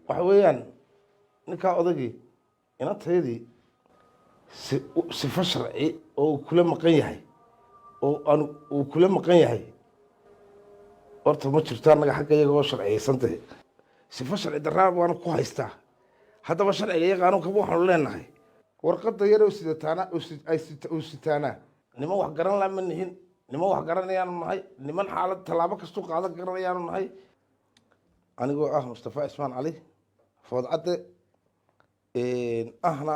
waxa weeyaan ninkaa odagii inanteedii sifo sharci oo uu kula maqan yahay oo uu kula maqan yahay horta ma jirto annaga xagga iyaga oo sharciyaysantahe sifo sharci daraa waana ku haystaa haddaba sharciga iyaga anunkaba waxaanu leenahay warqadda yar oo sidataana uu sitaana niman wax garan laa ma nihin niman wax garanayaanu nahay niman xaalad tallaabo kastuu qaadan garanayaanu nahay anigoo ah mustafa ismaan cali foodcadde ahna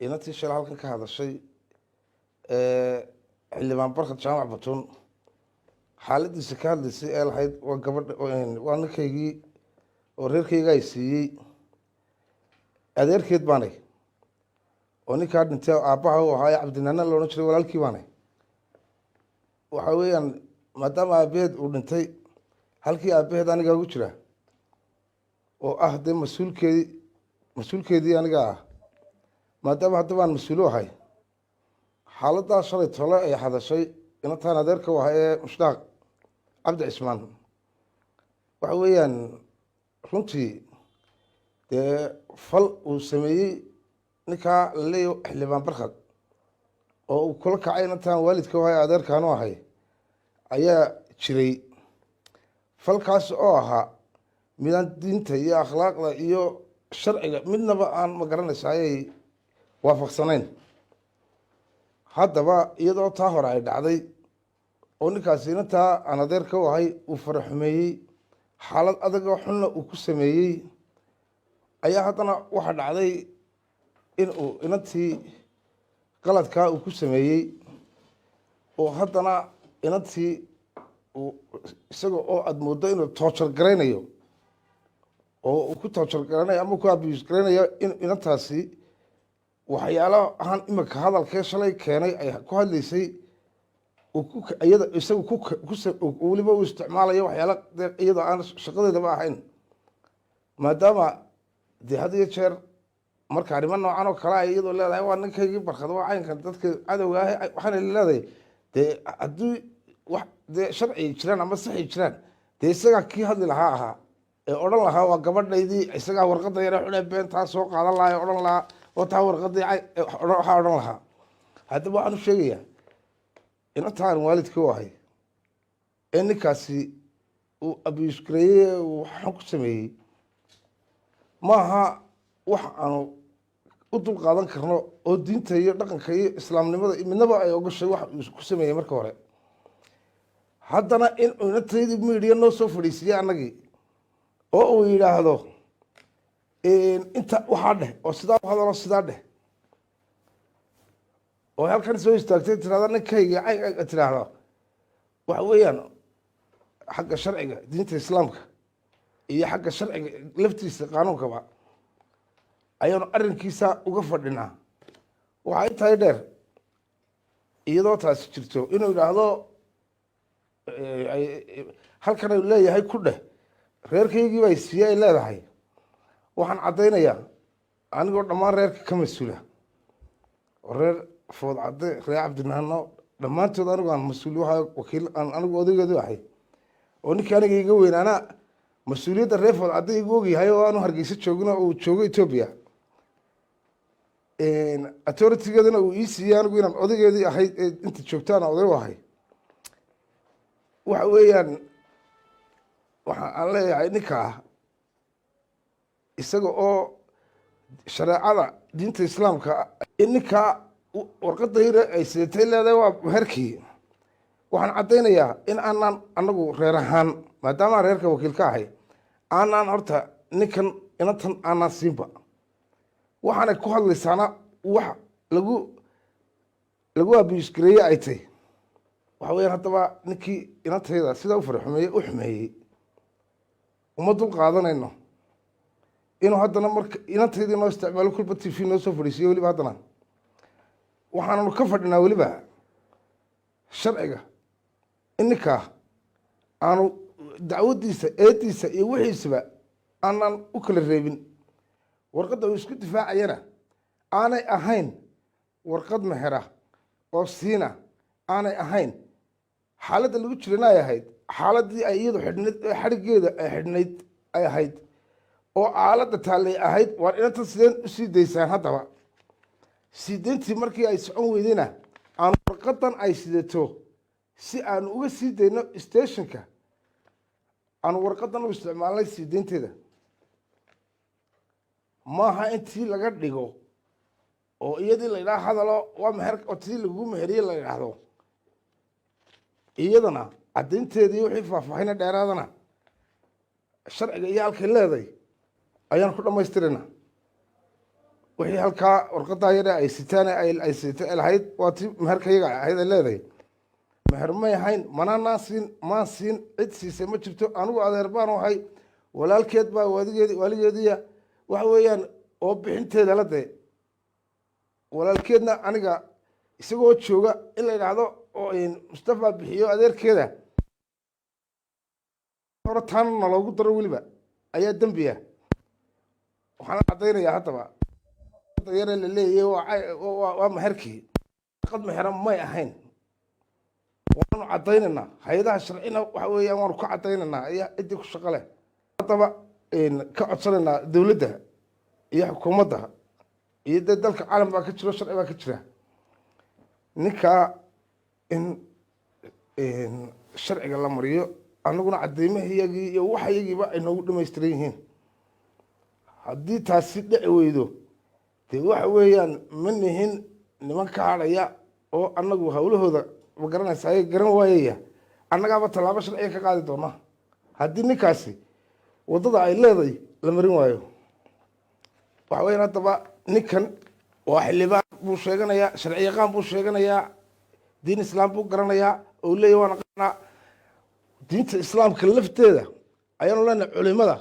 inantii shala halkan ka hadashay xildhibaan barkad jaamac batuun xaaladiisa ka hadlaysay ee lahayd waa gabadha waa ninkaygii oo reerkayga ay siiyey adeerkeed baanay oo ninkaa dhintay aabbaha u ahaa ee cabdinaana la odhan jiray walaalkii baanay waxa weeyaan maadaama aabaheed uu dhintay halkii aabaheed anigaa ugu jira oo ah dee mas-uulkeedii aniga ah maadaama haddaba aan mas-uulo ahay xaaladdaa shalay tole ay hadashay inantaan adeerka u ahaa ee mushtaaq cabdi cismaan waxa weeyaan runtii dee fal uu sameeyey ninkaa la leeyahy xildhibaan barkad oo uu kula kacay inantaan waalidka u ahay ee adeerkaanu ahay ayaa jiray falkaas oo ahaa midaan diinta iyo akhlaaqda iyo sharciga midnaba aan ma garanaysa ayay waafaqsanayn haddaba iyadoo taa hore ay dhacday oo ninkaasi inantaa aan adeerka u ahay uu faraxumeeyey xaalad adagoo xunna uu ku sameeyey ayaa haddana waxaa dhacday in uu inantii qaladkaa uu ku sameeyey oo haddana inantii isaga oo aada mooddo inuu toojar garaynayo oo uu ku toojar garanayo ama ku abiyus garaynayo in inantaasi waxyaalo ahaan imika hadalkee shalay keenay ay ku hadlaysay iyada isaga weliba uu isticmaalayo waxyaalo iyadoo aan shaqadeedaba ahayn maadaama dee had iyo jeer marka arrimo noocan oo kale ay iyadoo leedahay waa ninkaygii barkad waa caynkan dadka cadowga ah waxaana leedahay dee haddii wax dee sharci jiraan ama saxi jiraan dee isagaa kii hadli lahaa ahaa ee odhan lahaa waa gabadhaydii isagaa warqadda yare xune beentaa soo qaadan lahaa ee odhan lahaa oo taa warqadii waxaa odhan lahaa haddaba waxaan u sheegayaa inantaan waalidka u ahay ee ninkaasi uu abiyusgareeyey uu xan ku sameeyey maaha wax aanu u dul qaadan karno oo diinta iyo dhaqanka iyo islaamnimada midnaba ay ogashay wax uu ku sameeyey marka hore haddana in inantaydii midiya noo soo fadhiisiiyey annagii oo uu yidhaahdo inta waxaa dheh oo sidaa u hadalo sidaa dheh oo halkan soo istaagtay tirahda ninkayga tiraahdo waxa weeyaan xagga sharciga diinta islaamka iyo xagga sharciga laftiisa qaanuunkaba ayaanu arrinkiisa uga fadhinaa waxaa intahay dheer iyadoo taasi jirto inuu yidhaahdo halkan ay leeyahay ku dheh reerkaygii bay siiye ay leedahay waxaan caddaynayaa anigoo dhammaan reerka ka mas-uula oo reer foodcadde reer cabdinaano dhammaantood anigu aan mas-uul waxa wakiil aan anigu odaygeedu ahay oo ninkii aniga iga weynaana mas-uuliyadda reer foodcadde igu ogyahay oo aanu hargeysa joogin oo uu joogo etoobiya authoritygeedana uu ii siiyey anigu inaan odaygeedii ahayd ee inta joogtaana oday u ahay waxa weeyaan waxa aan leeyahay ninkaa isaga oo shareecada diinta islaamka in ninkaa warqadda yare ay sidatay leedahay waa meherkii waxaan caddaynayaa in aanaan anagu reer ahaan maadaama reerka wakiil ka ahay aanaan horta ninkan inantan aanaan siinba waxaanay ku hadlaysaana wax lagu abiyusgareeye ay tay waxa weyaan haddaba ninkii inantayda sidaa u faraxumeeyey u xumeeyey uma dul qaadanayno inuu haddana marka inantaydii noo isticmaalo kulba t v noo soo fadhiisiyo weliba haddana waxaananu ka fadhinaa weliba sharciga in ninkaa aanu dacwaddiisa eediisa iyo wixiisaba aanan u kala reebin warqadda uu isku difaacayana aanay ahayn warqad mehera oo siina aanay ahayn xaaladda lagu jirana ay ahayd xaaladdii ay iyadu xidhnayd xadhiggeeda ay xidhnayd ay ahayd oo aaladda taallay ahayd waar inanta sideen u sii daysaan haddaba sii dayntii markii ay socon weydayna aan warqadan ay sidato si aanu uga sii dayno stationka aanu warqadan u isticmaalnay sii daynteeda maaha intii laga dhigo oo iyadii la yidhaha hadalo waa meher oo tii lagu meheriye la yidhaahdo iyadana caddaynteedii wixii faahfaahina dheeraadana sharciga iyo halkay leeday ayaan ku dhammaystirina wixii halkaa warqadaa yare ay sitaan ay sita lahayd waa tii meherka iyaga ahayd ay leedahay meher may ahayn mananaan siin maan siin cid siisay ma jirto anigu adeer baan ahay walaalkeed baa waaligeediya waxa weeyaan oo bixinteeda la dee walaalkeedna aniga isagoo jooga in la yidhaahdo oo mustafa bixiyo adeerkeeda hore taana naloogu daro weliba ayaa dembiya waxaan caddaynayaa haddaba yare la leeyahay waa meherkii qad mehera may ahayn waanu caddaynaynaa hay-adaha sharcina waxa weeyaan waanu ka caddaynaynaa ayaa ciddii ku shaqo leh haddaba ka codsanaynaa dowladda iyo xukuumadda iyo dee dalka caalam baa ka jiro sharci baa ka jira ninkaa in sharciga la mariyo annaguna caddeymahayagii iyo waxayagiiba ay noogu dhamaystiran yihiin haddii taasi dhici weydo dee waxa weeyaan ma nihin niman ka hadhaya oo annagu hawlahooda ma garanaysa ay garan waayaya annagaaba tallaabo sharciga ka qaadi doona haddii ninkaasi waddada ay leeday la marin waayo waxa weeyaan haddaba ninkan waa xildhibaan buu sheeganayaa sharci yaqaan buu sheeganayaa diin islaam buu garanayaa oo leeyahy waan aqaanaa diinta islaamka lafteeda ayaanu leenahay culimada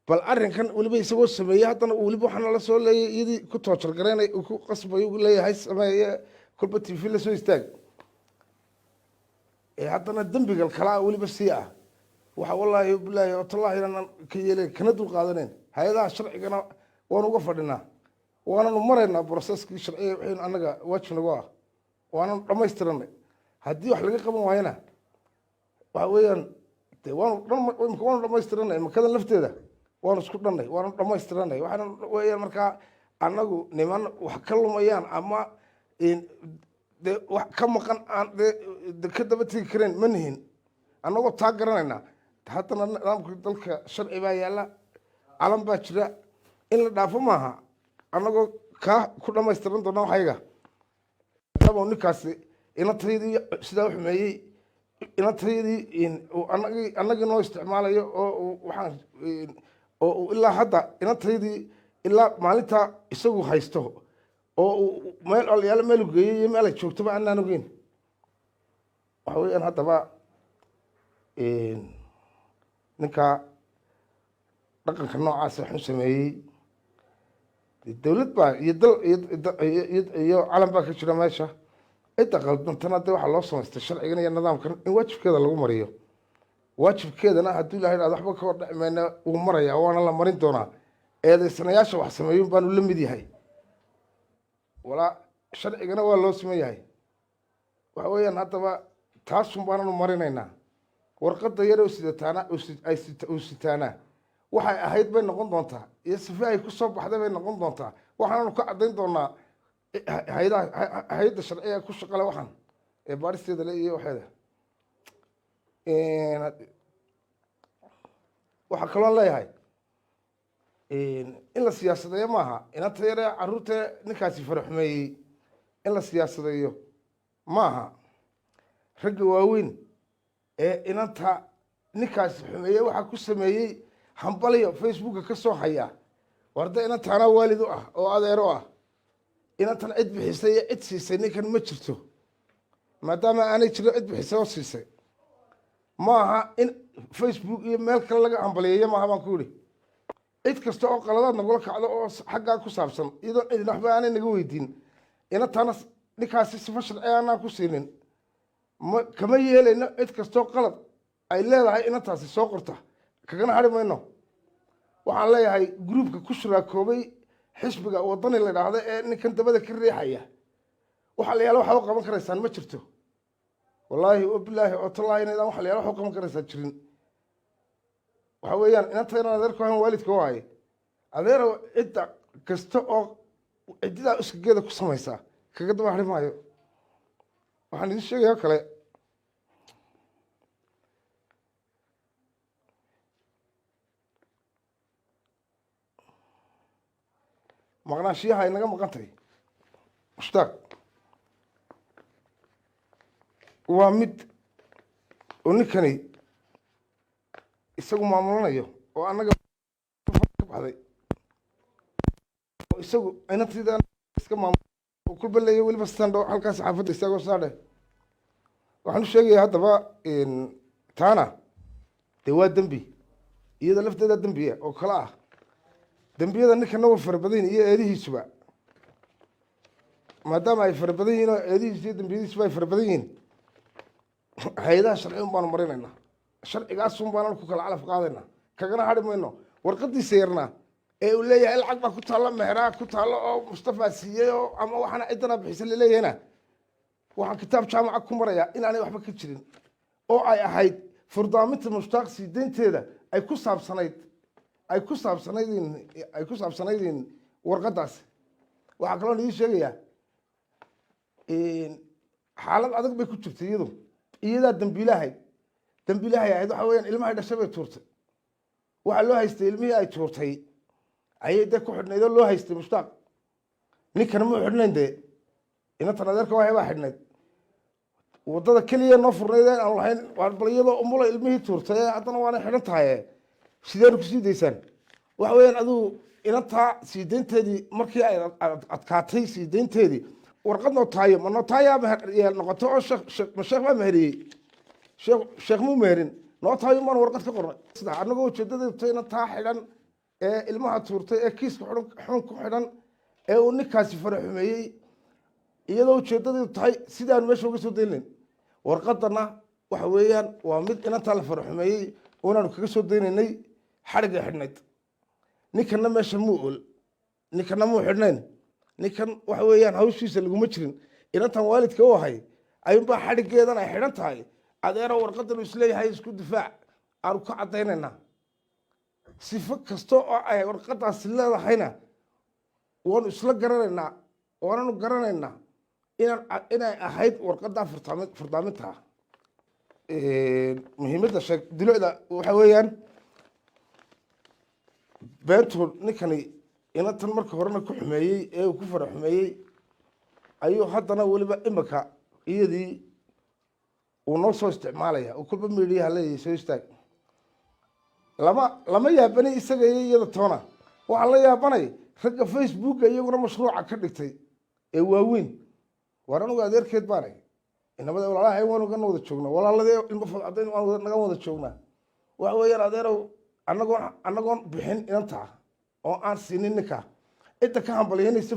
bal arrinkan weliba isagoo sameeyey haddana weliba waxaana la soo leeyay iyadii ku toojar garaynay uu ku qasbayo uu leeyahay sameeye kolba t v lasoo istaag haddana dembigal kalaa weliba sii ah waxa wallaahi bilaahi watallahi inaanan ka yeelen kana dul qaadaneyn hay-adaha sharcigana waanu uga fadhinaa waananu maraynaa broseskii sharciga wixii annaga waajib nagu ah waananu dhammaystiranay haddii wax laga qaban waayana waxa weeyaan de waanu dhammaystiranay makadan lafteeda waanu isku dhannay waanu dhammaystiranay waxaana weeyaan markaa annagu niman wax ka lumayaan ama de wax ka maqan aan de ka daba tegi kareen ma nihin annagoo taa garanaynaa haddana nidaamka dalka sharci baa yaalla calan baa jira in la dhaafo maaha annagoo kaa ku dhammaystiran doona waxayga maadaama ninkaasi inantayadii sidaa u xumeeyey inantayadii annagii noo isticmaalayo oo waxaan oo ilaa hadda inantayadii ilaa maalintaa isagu haysto oo meel alyaalo meel u geeyey iyo meel ay joogtoba annaan ogeyn waxa weeyaan haddaba ninkaa dhaqanka noocaasa xun sameeyey dowlad baa iyo dal iyo calan baa ka jira meesha cidda qaldantana dee waxaa loo samaystay sharcigan iyo nidaamkan in waajibkeeda lagu mariyo waajibkeedana haddii ilaha idhahdo waxba ka hor dhici mayna wuu marayaa waana la marin doonaa eedaysanayaasha wax sameeyun baanu la mid yahay walaa sharcigana waa loo siman yahay waxa weeyaan haddaba taasun baananu marinaynaa warqadda yar oo sidataana uu sitaana waxay ahayd bay noqon doontaa iyo sife ay ku soo baxday bay noqon doontaa waxaananu ka caddayn doonaa hay-adda sharciga ku shaqale waxaan ee baaristeeda le iyo waxeeda waxaa kaloo leeyahay in la siyaasadeeyo maaha inanta yare caruurtee ninkaasi faraxumeeyey in la siyaasadeeyo maaha ragga waaweyn ee inanta ninkaasi xumeeyey waxaa ku sameeyey hambaliyo facebooka ka soo haya warda inantaana waalid u ah oo adeero ah inantan cid bixisay iyo cid siisay ninkan ma jirto maadaama aanay jirin cid bixisay oo siisay maaha in facebook iyo meel kale laga hambaliyeeyo maaha baan ku yihi cid kasta oo qaladaad nagula kacdo oo xaggaa ku saabsan iyadoon cidin waxba aanay naga weydiin inantaana ninkaasi sifa sharci aanaan ku siinin kama yeelayno cid kastoo qalad ay leedahay inantaasi soo qorta kagana hari mayno waxaan leeyahay gruubka ku shuraakoobay xisbiga wadani la idhaahda ee ninkan dabada ka riixaya waxa la yaala waxa u qaban karaysaan ma jirto wallaahi o bilaahi oo tallaahi inaydaan waxa la yaala waxa u qaban karaysaan jirin waxa weeyaan inanta inaan adeerku ahan waalidka waaye adeero cidda kasta oo ciddidaa iskageeda ku samaysaa kaga daba hari maayo. waxaan idin sheegaya kale maqnaanshiyaha inaga maqantay mushtaaq waa mid oo ninkani isagu maamulanayo oo annaga ka baxday oo isagu inantida iska maamul oo ku baleeyo weliba stando halkaas xaafadda isagoo saadhe. waxaan u sheegayaa haddaba taana dee waa dembi iyada lafteeda dembiya oo kale ah. dembiyada ninkana waa fara badan iyo eedihiisuba maadaama ay fara badan yihiin oo eedihiisu iyo dembiyadiisuba ay fara badan yihiin hay-adaha sharci un baanu marinaynaa. sharcigaasun baananu ku kala calaf qaadaynaa kagana hadhi mayno. warqadiisa yarnaa ee uu leeyahay lacag baa ku taalla meheraa ku taalla oo mustafa siiyey oo ama waxaana ciddana bixisa laleeyahayna waxaan kitaab jaamaca ku marayaa inaanay waxba ka jirin oo ay ahayd furdaaminta mushtaaq sii deynteeda ay ku saabsanaydin warqadaas. waxaa kaloo idiin sheegayaa xaalad adag bay ku jirtay iyadaa dambiilahayd ahayd waxa weyaan ilmahay dhashay bay tuurtay. waxaa loo haystay ilmihii ay tuurtay ayay dee ku xidhnayd oo loo haystay mushtaaq. ninkana muu xidhnayn dee inantan adeerka wahay baa xidhnayd. waddada keliya noo furnayd ee aan lahayn bal iyadoo umula ilmihii tuurtay haddana waanay xidhan tahay sideenu ku sii daysaan. waxa weyaan adigu inantaa sii deynteedii markii ay adkaatay sii deynteedii warqad nootaayo ma nootaayaa noqoto oo sheekh baa meheriyey sheekh muu meherin nootaayo maan warqad ka qornay sida annagoo ujeedadeedu tahay inantaa xidhan ee ilmaha tuurtay ee kiiska xun ku xidhan ee uu ninkaasi fara xumeeyey iyadoo ujeedadeedu tahay sidaanu meesha uga soo daynayn. warqadana waxa weeyaan waa mid inantaa la fara xumeeyey oonaanu kaga soo daynaynay xadhigay xidhnayd. ninkana meesha muu ol ninkana muu xidhnayn. ninkan waxa weeyaan hawshiisa laguma jirin. inantan waalidka u ahay ayuunbaa xadhigeedan ay xidhan tahay adeero warqadanu isleeyahay isku difaac aanu ka caddaynaynaa. sifo kasta oo ay warqadaasi leedahayna waanu isla garanaynaa waananu garanaynaa inay ahayd warqadaa furdaaminta. muhiimadda dilucda waxa weeyaan beentu ninkani inantan marka horena ku xumeeyey ee uu ku fara xumeeyey ayuu haddana weliba imika iyadii uu noo soo isticmaalaya oo kolba midiyaha leeyahay soo istaag. lama yaabanay isaga iyo iyada toona. waxaa la yaabanay ragga facebooka iyaguna mashruuca ka dhigtay ee waaweyn. waar anugu adeerkeed baanay inamada walaalaha waanu gana wada joognaa walaaladee ilmo fadcadayn waan naga wada joognaa. waxa weeyaan adeerow annagoon bixin inantaa oo aan siinin ninka cidda ka hambalyaynaysa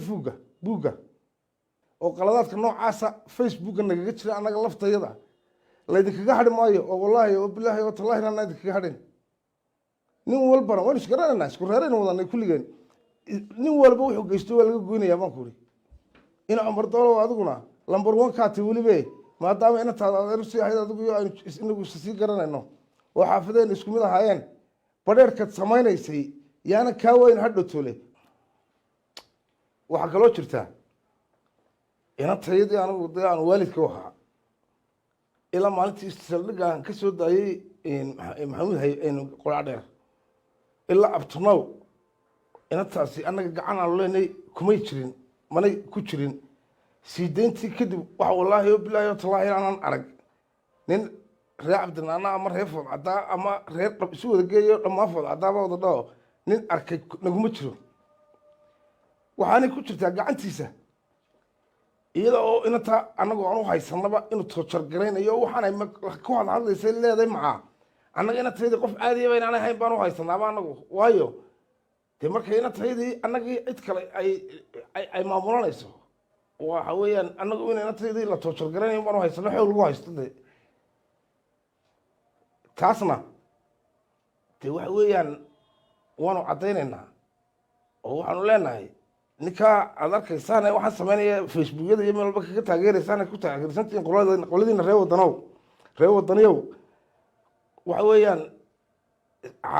buugga oo qaladaadka noocaasa facebooka nagaga jira annaga laftayada laydinkaga hadhi maayo oo wallaahi oo bilaahi oo tallaahi ana idinkaga hadhin. nin walbana waynu isgaranaynaa isku reeraynu wadanay kulligeen. nin walba wuxuu geysto waa laga goynayaa baan ku uri ina cumar doolow adiguna lambar wankaati welibe maadaama inantaada adeer sii ahayd adigu iyo aynu inagu sii garanayno oo xaafadeen isku mid ahaayeen badheerkaad samaynaysay yaana kaa weyn hadhowtole. waxaa kaloo jirtaa inantayadii anigu dee aan waalidka u ahaa ilaa maalintii saldhigaan ka soo daayey maxamuud qolacdheer ilaa abtunow inantaasi annaga gacan aanu leenay kumay jirin manay ku jirin. sii deyntii kadib waxa wallaahi oo bilaahi oo tallaahi aanan arag nin reer cabdinaana ama reer food caddaa ama reer isu wada geeyo dhammaan food caddaaba wada dhao nin arkay naguma jiro. waxaanay ku jirtaa gacantiisa iyada oo inantaa annagoo aan u haysanaba inuu toojargaraynayo waxaanay ku hadhadlaysay leedahay macaa annaga inantayadii qof caadiya ba inaanay hayn baan u haysanaaba annagu waayo dee markay inantayadii annagii cid kale ay maamulanayso waxa weeyaan annagu in inantayadii la toojargaraynayo baan u haysano xoog lagu haysto de taasna dee waxa weeyaan waanu caddaynaynaa oo waxaanu leenahay ninkaa aad arkaysaan waxaan samaynaya facebookyada iyo meel walba kaga taageeraysaan ku taageersantiin qoladiina reer wadaniyow waxa weeyaan